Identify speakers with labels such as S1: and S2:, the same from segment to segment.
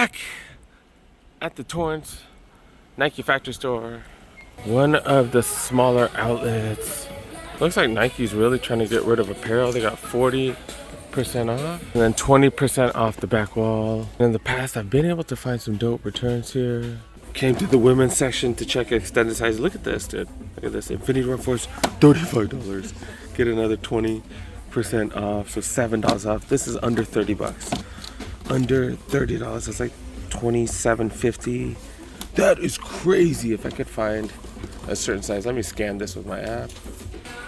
S1: back at the Torrance Nike factory store. One of the smaller outlets. Looks like Nike's really trying to get rid of apparel. They got 40% off and then 20% off the back wall. In the past, I've been able to find some dope returns here. Came to the women's section to check extended size. Look at this, dude. Look at this. Infinity Run Force, $35. Get another 20% off, so $7 off. This is under 30 bucks. Under $30. It's like $27.50. That is crazy. If I could find a certain size. Let me scan this with my app.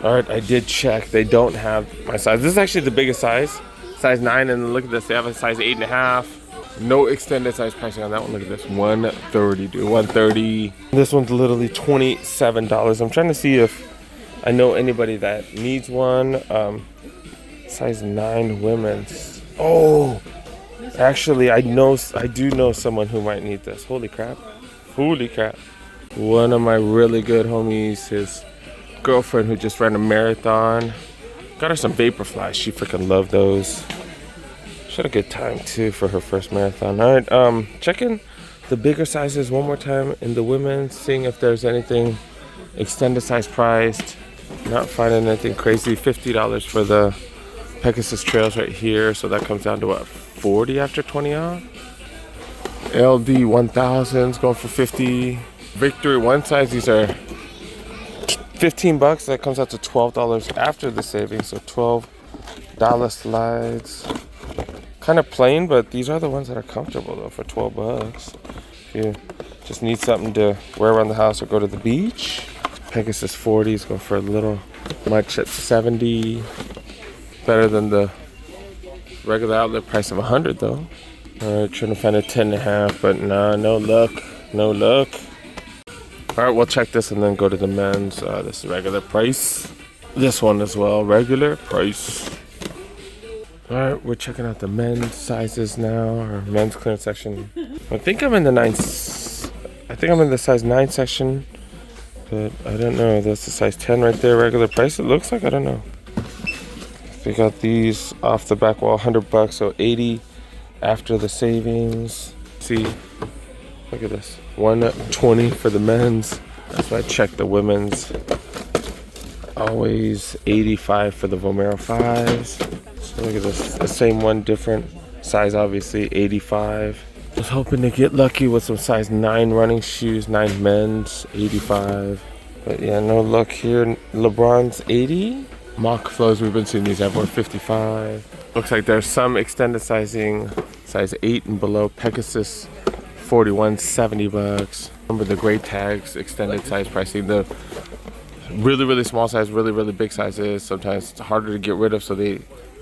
S1: All right, I did check. They don't have my size. This is actually the biggest size 9, and look at this. They have a size 8.5. No extended size pricing on that one. Look at this, $130, dude. $130. This one's literally $27. I'm trying to see if I know anybody that needs one. Size 9 women's. Oh, actually, I do know someone who might need this. Holy crap. One of my really good homies, his girlfriend who just ran a marathon, got her some Vaporflies. She freaking loved those. She had a good time too for her first marathon. All right, checking the bigger sizes one more time in the women's, seeing if there's anything extended size priced. Not finding anything crazy. $50 for the Pegasus Trails right here, so that comes down to what, 40 after 20 off. LD 1000s going for 50. Victory one size, these are 15 bucks. That comes out to $12 after the savings, so $12 slides. Kind of plain, but these are the ones that are comfortable though for 12 bucks. If you just need something to wear around the house or go to the beach. Pegasus 40s go for a little much at 70. Better than the regular outlet price of 100 though. Alright, trying to find a 10.5, but nah, no luck. Alright, we'll check this and then go to the men's. This is regular price. This one as well, regular price. Alright, we're checking out the men's sizes now, or men's clearance section. I think I'm in the size 9 section, but I don't know. That's the size 10 right there, regular price. It looks like, I don't know. We got these off the back wall, 100 bucks, so 80 after the savings. See, look at this, 120 for the men's. That's why I checked the women's. Always 85 for the Vomero 5s. So look at this, the same one, different size obviously, 85. Was hoping to get lucky with some size 9 running shoes, 9 men's, 85. But yeah, no luck here. LeBron's 80. Mock flows, we've been seeing these everywhere, 55. Looks like there's some extended sizing, size 8 and below. Pegasus 41, 70 bucks. Remember the gray tags, extended size pricing. The really small size, really big sizes, sometimes it's harder to get rid of, so they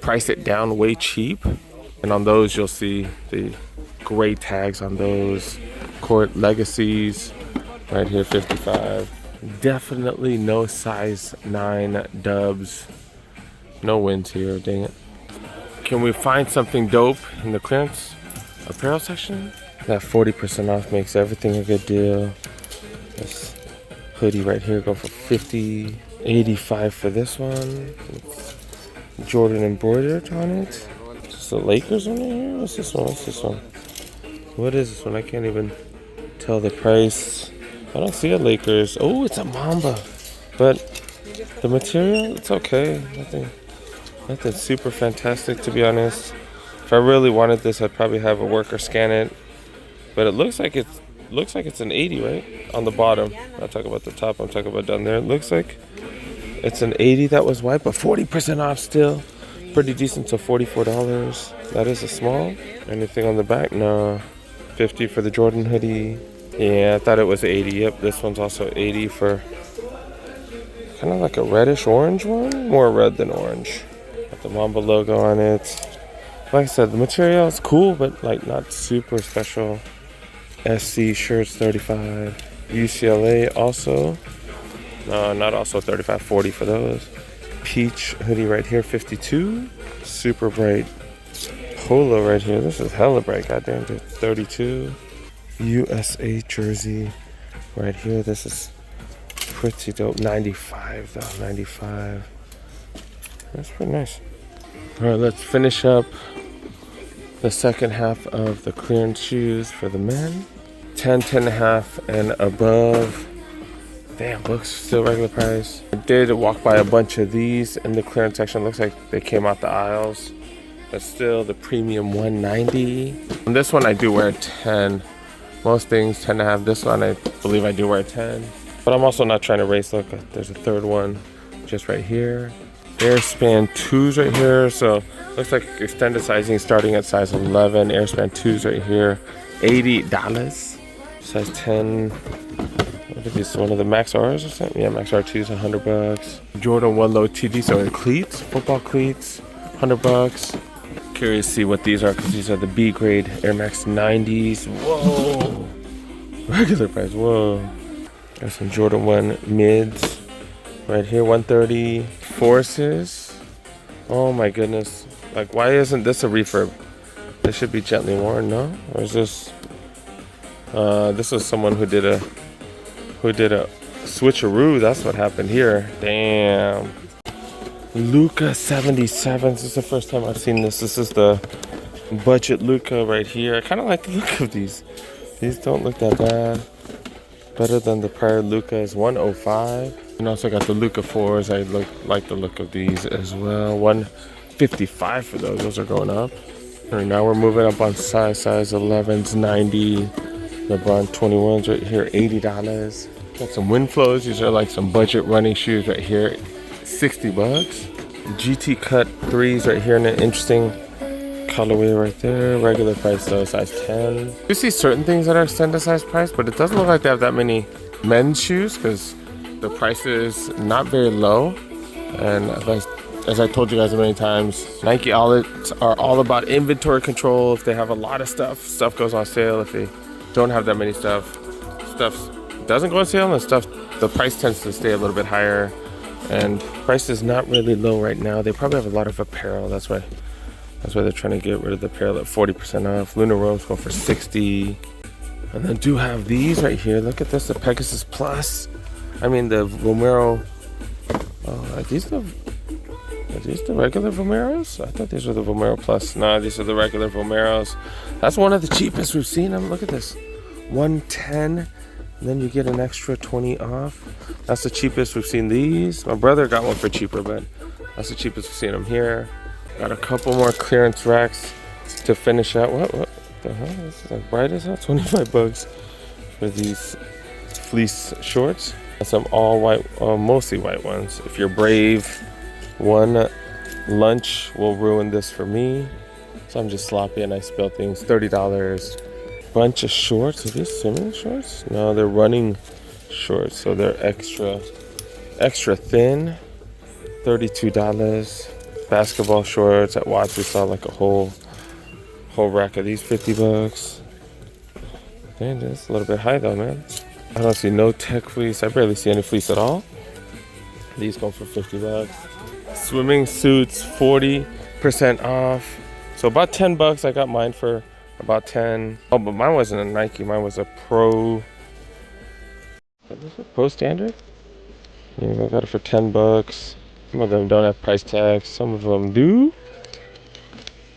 S1: price it down way cheap. And on those, you'll see the gray tags on those. Court Legacies, right here, 55. Definitely no size 9 dubs. No wins here, dang it. Can we find something dope in the clearance apparel section? That 40% off makes everything a good deal. This hoodie right here go for 50. 85 for this one. It's Jordan embroidered on it. Is the Lakers on here? What's this one? What is this one? I can't even tell the price. I don't see a Lakers. Oh, it's a Mamba. But the material, it's okay. Nothing super fantastic, to be honest. If I really wanted this, I'd probably have a worker scan it. But it looks like it's an 80, right? On the bottom. I'm not talking about the top, I'm talking about down there. It looks like it's an 80 that was white, but 40% off still. Pretty decent, so $44. That is a small. Anything on the back? No. 50 for the Jordan hoodie. Yeah, I thought it was 80. Yep, this one's also 80 for kind of like a reddish orange one. More red than orange. Got the Mamba logo on it. Like I said, the material is cool, but like not super special. SC shirts, 35. UCLA also. No, not also 35, 40 for those. Peach hoodie right here, 52. Super bright polo right here. This is hella bright, goddamn, dude. 32. USA jersey right here. This is pretty dope. 95 though, 95. That's pretty nice. All right, let's finish up the second half of the clearance shoes for the men. 10, 10 and a half and above. Damn, books still regular price. I did walk by a bunch of these in the clearance section. Looks like they came out the aisles, but still the premium 190. And this one I do wear a 10. Most things 10 and a half. This one I believe I do wear a 10. But I'm also not trying to race. Look, there's a third one just right here. Airspan 2s right here. So looks like extended sizing starting at size 11. Airspan 2s right here. $80. Size 10. What are these? One of the Max R's or something? Yeah, Max R2s, $100. Jordan 1 low TD, so in cleats, football cleats, $100. Curious to see what these are because these are the B grade Air Max 90s. Whoa! Regular price, whoa. There's some Jordan 1 mids right here, 130. Forces. Oh my goodness. Like, why isn't this a refurb? This should be gently worn, no? Or is this? This was someone who did a switcheroo. That's what happened here. Damn. Luca 77. This is the first time I've seen this. This is the budget Luca right here. I kind of like the look of these. These don't look that bad. Better than the prior Lucas. 105. And also got the Luca 4s. I like the look of these as well. 155 for those. Those are going up. All right, now we're moving up on size 11s, 90. LeBron 21s right here, $80. Got some wind flows. These are like some budget running shoes right here, $60. GT cut 3s right here in an interesting colorway right there. Regular price though, size 10. You see certain things that are extended size price, but it doesn't look like they have that many men's shoes because the price is not very low. And as I told you guys many times, Nike outlets are all about inventory control. If they have a lot of stuff goes on sale. If they don't have that many stuff doesn't go on sale, and the price tends to stay a little bit higher, and price is not really low right now. They probably have a lot of apparel. That's why they're trying to get rid of the apparel at 40% off. Lunar Roams go for $60. And then do have these right here. Look at this, the Pegasus Plus. I mean the Vomero. Are these the regular Vomeros? I thought these were the Vomero Plus. No, these are the regular Vomeros. That's one of the cheapest we've seen them. Look at this, 110. And then you get an extra 20 off. That's the cheapest we've seen these. My brother got one for cheaper, but that's the cheapest we've seen them here. Got a couple more clearance racks to finish out. What the hell? This is like bright as hell. $25 for these fleece shorts. And some all white, mostly white ones. If you're brave, one lunch will ruin this for me. So I'm just sloppy and I spill things. $30. Bunch of shorts. Are these swimming shorts? No, they're running shorts, so they're extra thin. $32. Basketball shorts at Watts. We saw like a whole rack of these, $50. Dang, that's a little bit high though, man. I don't see no tech fleece. I barely see any fleece at all. These go for $50. Swimming suits, 40% off. So about $10. I got mine for about 10. Oh, but mine wasn't a Nike. Mine was a Pro. What is it? Pro Standard? Yeah, I got it for $10. Some of them don't have price tags. Some of them do.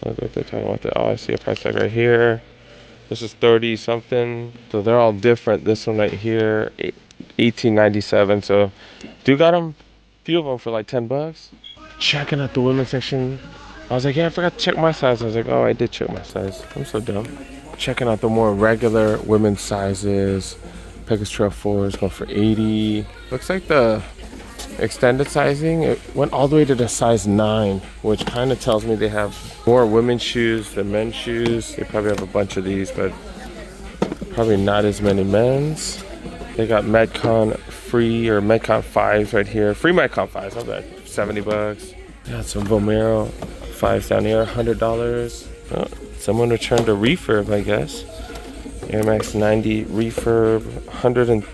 S1: Look what they're talking about. Oh, I see a price tag right here. This is 30 something. So they're all different. This one right here, $18.97. So do got them, few of them for like $10. Checking out the women's section. I was like, yeah, I forgot to check my size. I was like, oh, I did check my size. I'm so dumb. Checking out the more regular women's sizes. Pegasus Trail 4s go for $80. Looks like the extended sizing, it went all the way to the size 9, which kind of tells me they have more women's shoes than men's shoes. They probably have a bunch of these, but probably not as many men's. They got Metcon free, or Metcon 5s right here. Free Metcon 5s, not bad. $70. Got some Vomero 5s down here, $100. Oh, someone returned a refurb, I guess. Air Max 90 refurb, 130.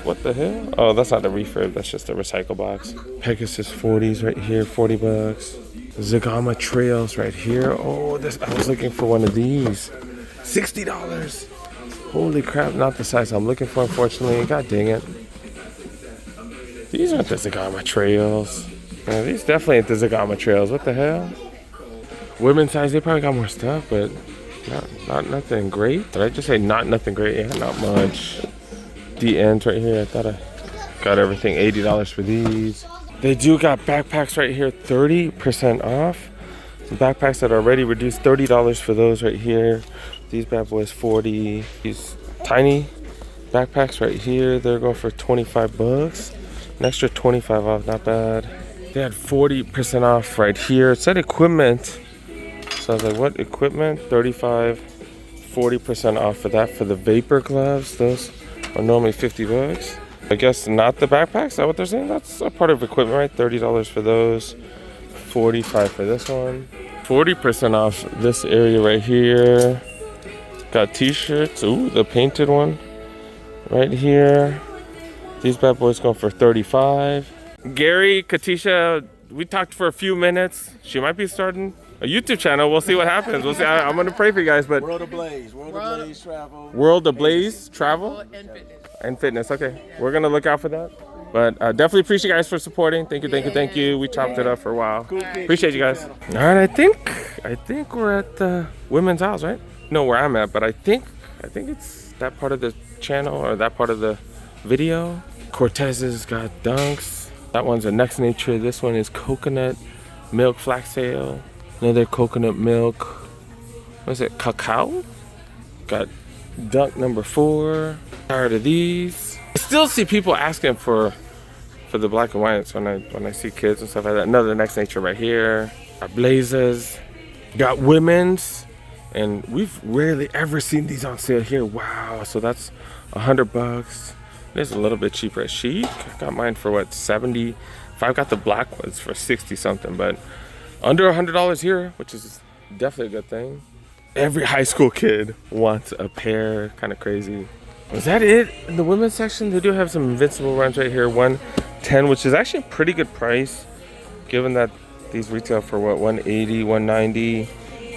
S1: What the hell? Oh, that's not a refurb. That's just a recycle box. Pegasus 40s right here, $40. Zagama Trails right here. Oh, I was looking for one of these. $60. Holy crap! Not the size I'm looking for, unfortunately. God dang it. These aren't the Zagama Trails. These definitely ain't the Zagama Trails. What the hell? Women's size, they probably got more stuff, but not nothing great. Did I just say not nothing great? Yeah, not much. The ends right here. I thought I got everything. $80 for these. They do got backpacks right here, 30% off. Some backpacks that are already reduced, $30 for those right here. These bad boys, 40. These tiny backpacks right here, they're going for 25 bucks. An extra 25 off, not bad. They had 40% off right here. It said equipment. So I was like, what equipment? 35, 40% off for that for the vapor gloves. Those are normally 50 bucks. I guess not the backpacks, is that what they're saying? That's a part of equipment, right? $30 for those, 45 for this one. 40% off this area right here. Got t-shirts, ooh, the painted one right here. These bad boys going for 35. Gary, Katisha, we talked for a few minutes. She might be starting a YouTube channel. We'll see what happens. We'll see. I'm gonna pray for you guys, but
S2: World of Blaze travel.
S1: World of Blaze travel and fitness. Okay, we're gonna look out for that. But definitely appreciate you guys for supporting. Thank you. We chopped it up for a while. Appreciate you guys. All right, I think we're at the women's house, right? Know where I'm at, but I think it's that part of the channel or that part of the video. Cortez's got dunks. That one's a Next Nature. This one is coconut milk flaxtail. Another coconut milk. What is it? Cacao? Got dunk number 4. Tired of these. I still see people asking for the black and whites when I see kids and stuff like that. Another Next Nature right here. Got blazers. Got women's. And we've rarely ever seen these on sale here. Wow. So that's $100. It is a little bit cheaper at Chic. I got mine for what, 70? If I got the black ones for 60 something, but under $100 here, which is definitely a good thing. Every high school kid wants a pair. Kind of crazy. Was that it in the women's section? They do have some Invincible runs right here, 110, which is actually a pretty good price, given that these retail for what, 180, 190.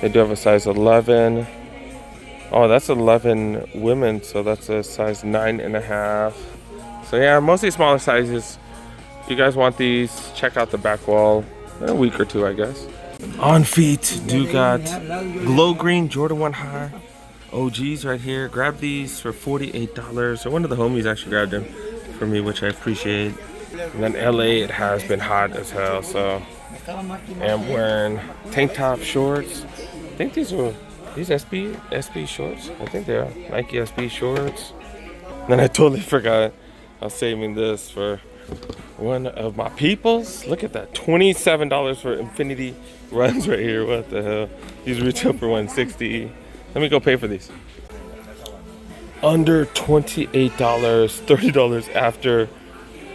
S1: They do have a size 11. Oh, that's 11 women, so that's a size 9.5. So yeah, mostly smaller sizes. If you guys want these, check out the back wall in a week or two, I guess. On feet, do got glow green Jordan 1 high OGs right here. Grab these for $48. So one of the homies actually grabbed them for me, which I appreciate. And then LA, it has been hot as hell, so I'm wearing tank top shorts. I think these are SB shorts. I think they are Nike SB shorts. And then I totally forgot I was saving this for one of my peoples. Look at that, $27 for Infinity runs right here. What the hell? These retail for $160. Let me go pay for these. Under $28, $30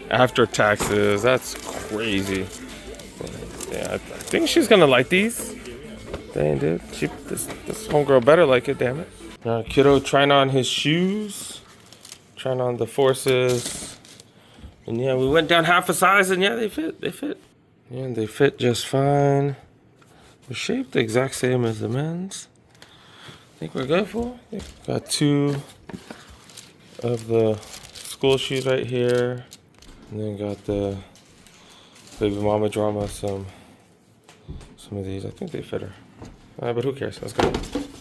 S1: after taxes. That's crazy. Yeah, I think she's gonna like these. Dang, dude, this homegirl better like it. Damn it. Kiddo trying on his shoes, trying on the Forces, and yeah, we went down half a size, and yeah, they fit. Yeah, they fit just fine. They're shaped the exact same as the men's. I think we're good for. Got 2 of the school shoes right here, and then got the baby mama drama some of these. I think they fit her. But who cares? Let's go.